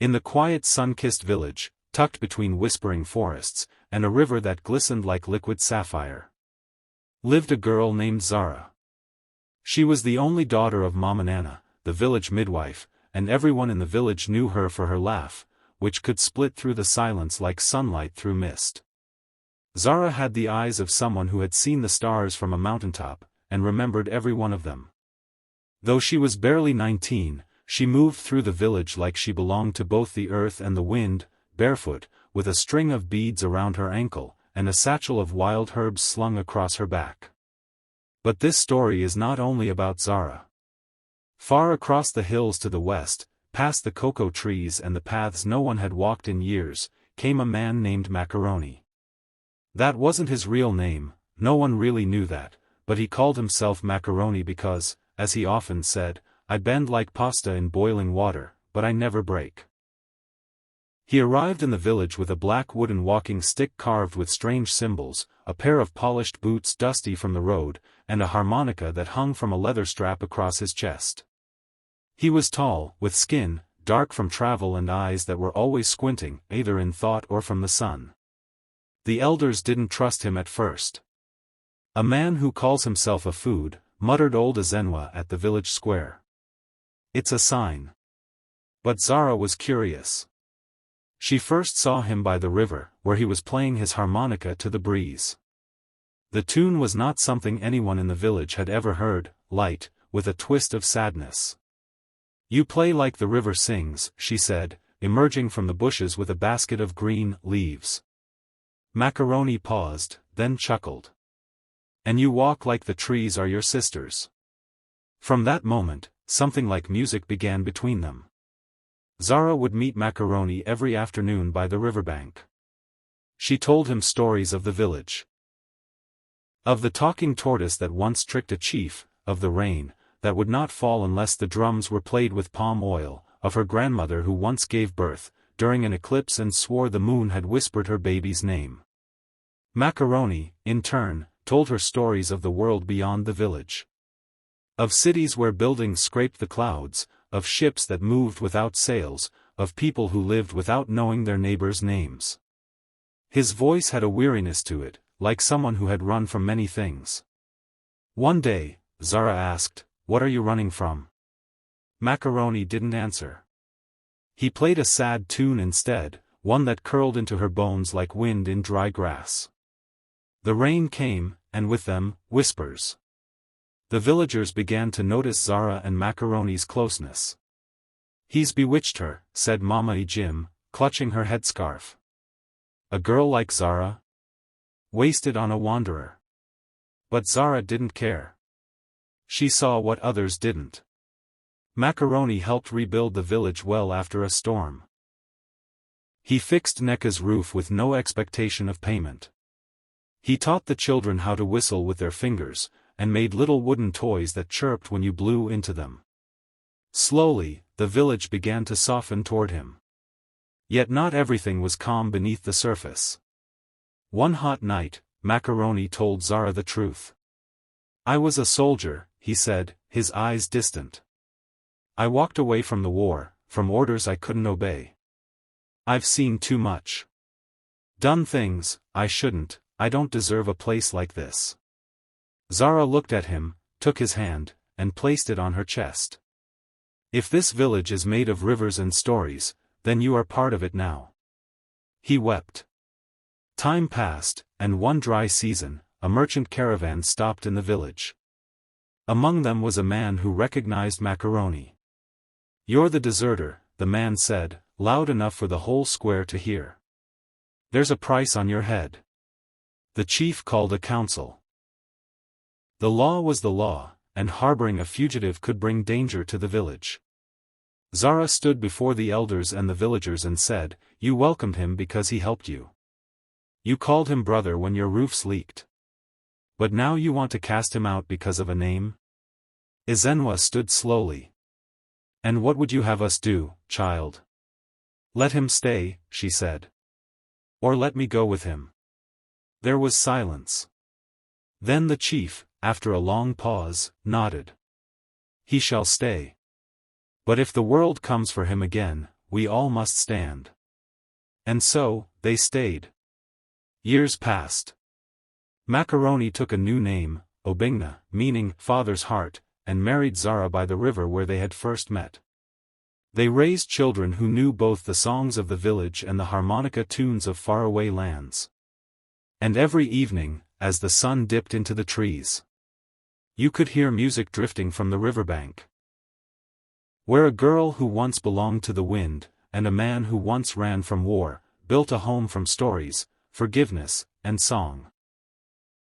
In the quiet sun-kissed village, tucked between whispering forests, and a river that glistened like liquid sapphire, lived a girl named Zara. She was the only daughter of Mama Nana, the village midwife, and everyone in the village knew her for her laugh, which could split through the silence like sunlight through mist. Zara had the eyes of someone who had seen the stars from a mountaintop, and remembered every one of them. Though she was barely 19, she moved through the village like she belonged to both the earth and the wind, barefoot, with a string of beads around her ankle, and a satchel of wild herbs slung across her back. But this story is not only about Zara. Far across the hills to the west, past the cocoa trees and the paths no one had walked in years, came a man named Macaroni. That wasn't his real name, no one really knew that, but he called himself Macaroni because, as he often said, I bend like pasta in boiling water, but I never break. He arrived in the village with a black wooden walking stick carved with strange symbols, a pair of polished boots dusty from the road, and a harmonica that hung from a leather strap across his chest. He was tall, with skin, dark from travel and eyes that were always squinting, either in thought or from the sun. The elders didn't trust him at first. A man who calls himself a food, muttered old Ezenwa at the village square. It's a sign. But Zara was curious. She first saw him by the river, where he was playing his harmonica to the breeze. The tune was not something anyone in the village had ever heard, light, with a twist of sadness. You play like the river sings, she said, emerging from the bushes with a basket of green leaves. Macaroni paused, then chuckled. And you walk like the trees are your sisters. From that moment, something like music began between them. Zara would meet Macaroni every afternoon by the riverbank. She told him stories of the village. Of the talking tortoise that once tricked a chief, of the rain that would not fall unless the drums were played with palm oil, of her grandmother who once gave birth, during an eclipse and swore the moon had whispered her baby's name. Macaroni, in turn, told her stories of the world beyond the village. Of cities where buildings scraped the clouds, of ships that moved without sails, of people who lived without knowing their neighbors' names. His voice had a weariness to it, like someone who had run from many things. One day, Zara asked, "What are you running from?" Macaroni didn't answer. He played a sad tune instead, one that curled into her bones like wind in dry grass. The rain came, and with them, whispers. The villagers began to notice Zara and Macaroni's closeness. "He's bewitched her," said Mama Jim, clutching her headscarf. "A girl like Zara? Wasted on a wanderer." But Zara didn't care. She saw what others didn't. Macaroni helped rebuild the village well after a storm. He fixed Neka's roof with no expectation of payment. He taught the children how to whistle with their fingers, and made little wooden toys that chirped when you blew into them. Slowly, the village began to soften toward him. Yet not everything was calm beneath the surface. One hot night, Macaroni told Zara the truth. "I was a soldier," he said, his eyes distant. "I walked away from the war, from orders I couldn't obey. I've seen too much. Done things I shouldn't. I don't deserve a place like this." Zara looked at him, took his hand, and placed it on her chest. "If this village is made of rivers and stories, then you are part of it now." He wept. Time passed, and one dry season, a merchant caravan stopped in the village. Among them was a man who recognized Macaroni. "You're the deserter," the man said, loud enough for the whole square to hear. "There's a price on your head." The chief called a council. The law was the law, and harboring a fugitive could bring danger to the village. Zara stood before the elders and the villagers and said, "You welcomed him because he helped you. You called him brother when your roofs leaked. But now you want to cast him out because of a name?" Ezenwa stood slowly. "And what would you have us do, child?" "Let him stay," she said. "Or let me go with him." There was silence. Then the chief, after a long pause, nodded. "He shall stay. But if the world comes for him again, we all must stand. And so, they stayed. Years passed. Macaroni took a new name, Obingna, meaning father's heart, and married Zara by the river where they had first met. They raised children who knew both the songs of the village and the harmonica tunes of faraway lands. And every evening, as the sun dipped into the trees, you could hear music drifting from the riverbank, where a girl who once belonged to the wind, and a man who once ran from war, built a home from stories, forgiveness, and song.